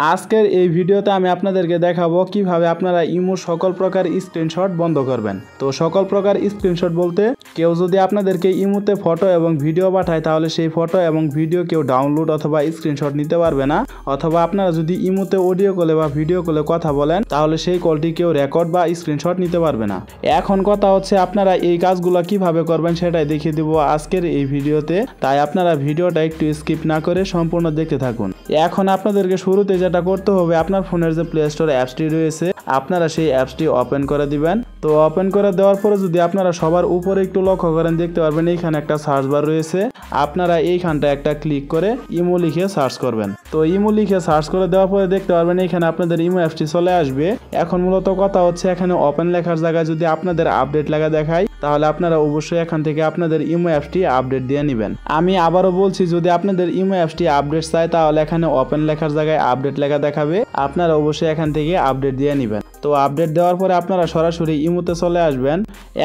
আজকের এই ভিডিওতে আমি আপনাদেরকে দেখাবো কিভাবে আপনারা ইমো সকল প্রকার স্ক্রিনশট বন্ধ করবেন। তো সকল প্রকার স্ক্রিনশট বলতে কেউ যদি আপনাদেরকে ইমোতে ফটো এবং ভিডিও পাঠায় তাহলে সেই ফটো এবং ভিডিও কেউ ডাউনলোড অথবা স্ক্রিনশট নিতে পারবে না, অথবা আপনারা যদি ইমোতে অডিও কলে বা ভিডিও কলে কথা বলেন তাহলে সেই কলটি কেউ রেকর্ড বা স্ক্রিনশট নিতে পারবে না। এখন কথা হচ্ছে আপনারা এই কাজগুলো কিভাবে করবেন সেটাই দেখিয়ে দিব আজকের এই ভিডিওতে, তাই আপনারা ভিডিওটা একটু স্কিপ না করে সম্পূর্ণ দেখতে থাকুন। এখন আপনাদেরকে শুরুতে যেটা করতে হবে, আপনার ফোনের যে প্লে স্টোর অ্যাপসটি রয়েছে আপনারা সেই অ্যাপসটি ওপেন করে দিবেন। তো ওপেন করে দেওয়ার পরে যদি আপনারা সবার উপরে একটু লক্ষ্য করেন দেখতে পারবেন এইখানে একটা সার্চ বার রয়েছে, আপনারা এইখানটা একটা ক্লিক করে ইমো লিখে সার্চ করবেন। তো ইমো লিখে সার্চ করে দেওয়ার পরে দেখতে পারবেন এইখানে আপনাদের ইমো অ্যাপসটি চলে আসবে। এখন মূলত কথা হচ্ছে এখানে ওপেন লেখার জায়গায় যদি আপনাদের আপডেট লেখা দেখায় তাহলে আপনারা অবশ্যই এখান থেকে আপনাদের ইমো অ্যাপসটি আপডেট দিয়ে নেবেন। আমি আবারও বলছি, যদি আপনাদের ইমো অ্যাপসটি আপডেট চায় তাহলে এখানে ওপেন লেখার জায়গায় আপডেট লেখা দেখাবে, আপনারা অবশ্যই এখান থেকে আপডেট দিয়ে নেবেন। তো আপডেট দেওয়ার পরে আপনারা সরাসরি ইমোতে চলে আসবেন।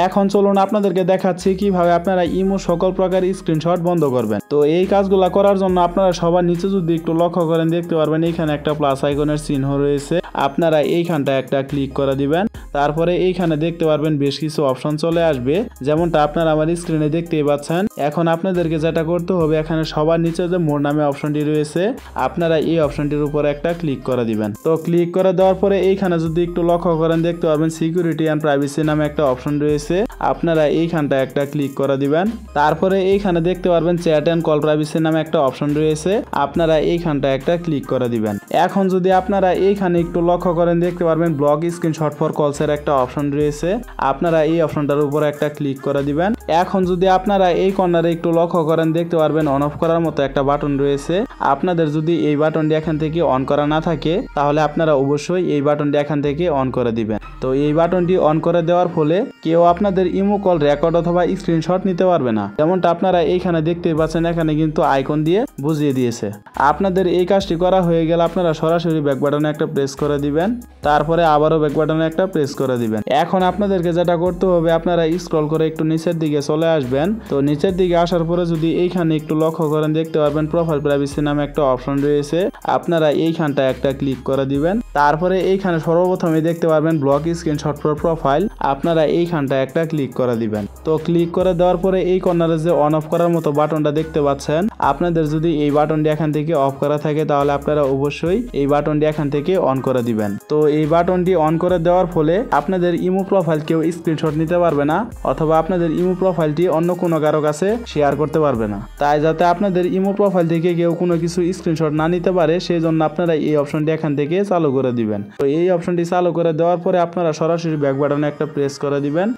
এখন চলুন আপনাদেরকে দেখাচ্ছি কিভাবে আপনারা ইমো সকল প্রকার স্ক্রিনশট বন্ধ করবেন। তো এই কাজগুলো করার জন্য আপনারা সবার নিচে যদি একটু লক্ষ্য করেন দেখতে পারবেন এইখানে একটা প্লাস আইকনের চিহ্ন রয়েছে, আপনারা এইখানটা একটা ক্লিক করে দিবেন। তারপরে এইখানে দেখতে পারবেন বেশ কিছু অপশন চলে আসবে, যেমনটা আপনারা আমার স্ক্রিনে দেখতেই পাচ্ছেন। এখন আপনাদেরকে যেটা করতে হবে, এখানে সবার নিচে যে মোর নামে অপশনটি রয়েছে আপনারা এই অপশনটির উপর একটা ক্লিক করে দিবেন। তো ক্লিক করে দেওয়ার পরে এইখানে যদি একটু লক্ষ্য করেন দেখতে পারবেন সিকিউরিটি অ্যান্ড প্রাইভেসি নামে একটা অপশন রয়েছে, আপনারা এইখানটা একটা ক্লিক করে দিবেন। তারপরে এইখানে দেখতে পারবেন চ্যাট অ্যান্ড কল প্রাইভেসি নামে একটা অপশন রয়েছে, আপনারা এইখানটা একটা ক্লিক করে দিবেন। এখন যদি আপনারা এইখানে একটু লক্ষ্য করেন দেখতে পারবেন ব্লক স্ক্রিনশট ফর কলসের একটা অপশন রয়েছে, আপনারা এই অপশনটার উপর একটা ক্লিক করে দিবেন। এখন যদি আপনারা এই কর্নারে একটু লক্ষ্য করেন দেখতে পারবেন অন অফ করার মতো একটা বাটন রয়েছে, আপনাদের যদি এই বাটনটি এখান থেকে অন করা না থাকে তাহলে আপনারা অবশ্যই এই বাটনটি এখান থেকে অন করে দিবেন। তো এই বাটনটি অন করে দেওয়ার ফলে কেউ আপনাদের ইমো কল রেকর্ড অথবা স্ক্রিনশট নিতে পারবে না, যেমনটা আপনারা এইখানে দেখতেই পাচ্ছেন এখানে কিন্তু আইকন দিয়ে বুঝিয়ে দিয়েছে। আপনাদের এই কাজটি করা হয়ে গেলে আপনারা সরাসরি ব্যাক বাটনে একটা প্রেস করে দিবেন, তারপরে আবারও ব্যাক বাটনে একটা প্রেস করে দিবেন। এখন আপনাদেরকে যেটা করতে হবে, আপনারা স্ক্রল করে একটু নিচের দিকে চলে আসবেন। তো নিচের দিকে আসার পরে যদি এইখানে একটু লক্ষ্য করেন দেখতে পারবেন প্রোফাইল প্রাইভেসি নামে একটা অপশন রয়েছে, আপনারা এইখানটা একটা ক্লিক করে দিবেন। তারপরে এইখানে সর্বপ্রথমে দেখতে পারবেন ব্লক স্ক্রিনশট ফর প্রোফাইল, আপনারা এইখানটা একটা ক্লিক করে দিবেন। তো ক্লিক করে দেওয়ার পরে এই কর্নারে যে অন অফ করার মতো বাটনটা দেখতে পাচ্ছেন, আপনাদের যদি এই বাটনটি এখান থেকে অফ করা থাকে তাহলে আপনারা অবশ্যই এই বাটনটি এখান থেকে অন করে দিবেন। তো এই বাটনটি অন করে দেওয়ার ফলে আপনাদের ইমো প্রোফাইল কেউ স্ক্রিনশট নিতে পারবে না, অথবা আপনাদের ইমো প্রোফাইলটি অন্য কোনো কারো কাছে শেয়ার করতে পারবে না। তাই যাতে আপনাদের ইমো প্রোফাইল থেকে কেউ কোনো কিছু স্ক্রিনশট না নিতে পারে সেই জন্য আপনারা এই অপশনটি এখান থেকে চালু করে দিবেন। তো এই অপশনটি চালু করে দেওয়ার পরে আপনারা সরাসরি ব্যাক বাটনে একটা প্রেস করে দিবেন।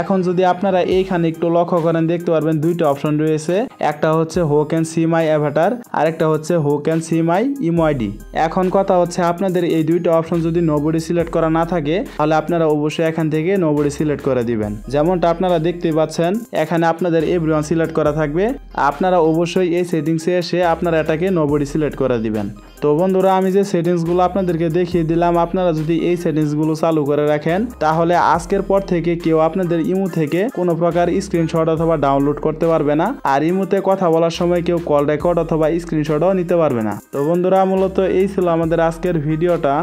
এখন যদি আপনারা এইখানে একটু লক্ষ্য করেন দেখতে পারবেন দুইটা অপশন রয়েছে, একটা হচ্ছে who can see my Avatar, আরেকটা হচ্ছে who can see my imo ID. এখন কথা হচ্ছে আপনাদের এই দুইটা অপশন যদি নোবডি সিলেক্ট করা না থাকে তাহলে আপনারা অবশ্যই এখান থেকে নোবডি সিলেক্ট করে দিবেন। যেমনটা আপনারা দেখতেই পাচ্ছেন এখানে আপনাদের এভরিওয়ান সিলেক্ট করা থাকবে, আপনারা অবশ্যই এই সেটিংসে এসে আপনারা এটাকে নোবডি সিলেক্ট করে দিবেন। তো বন্ধুরা, আমি যে সেটিংসগুলো আপনাদেরকে দেখিয়ে দিলাম আপনারা যদি এই সেটিংসগুলো চালু করে রাখেন তাহলে আজকের পর থেকে কেউ আপনাদের ইমো থেকে কোনো প্রকার স্ক্রিনশট অথবা ডাউনলোড করতে পারবে না, আর ইমোতে কথা বলার সময় কেউ কল রেকর্ড অথবা স্ক্রিনশটও নিতে পারবে না। তো বন্ধুরা, মূলত এই ছিল আমাদের আজকের ভিডিওটা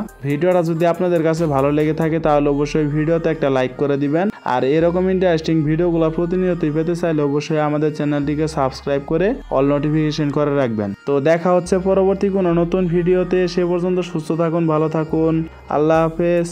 যদি আপনাদের কাছে ভালো লেগে থাকে তাহলে অবশ্যই ভিডিওতে একটা লাইক করে দিবেন, আর এরকম ইন্টারেস্টিং ভিডিওগুলো প্রতিনিয়তই পেতে চাইলে অবশ্যই আমাদের চ্যানেলটিকে সাবস্ক্রাইব করে অল নোটিফিকেশন করে রাখবেন। তো দেখা হচ্ছে পরবর্তী কোনো নতুন ভিডিওতে, সে পর্যন্ত সুস্থ থাকুন, ভালো থাকুন, আল্লাহ হাফেজ।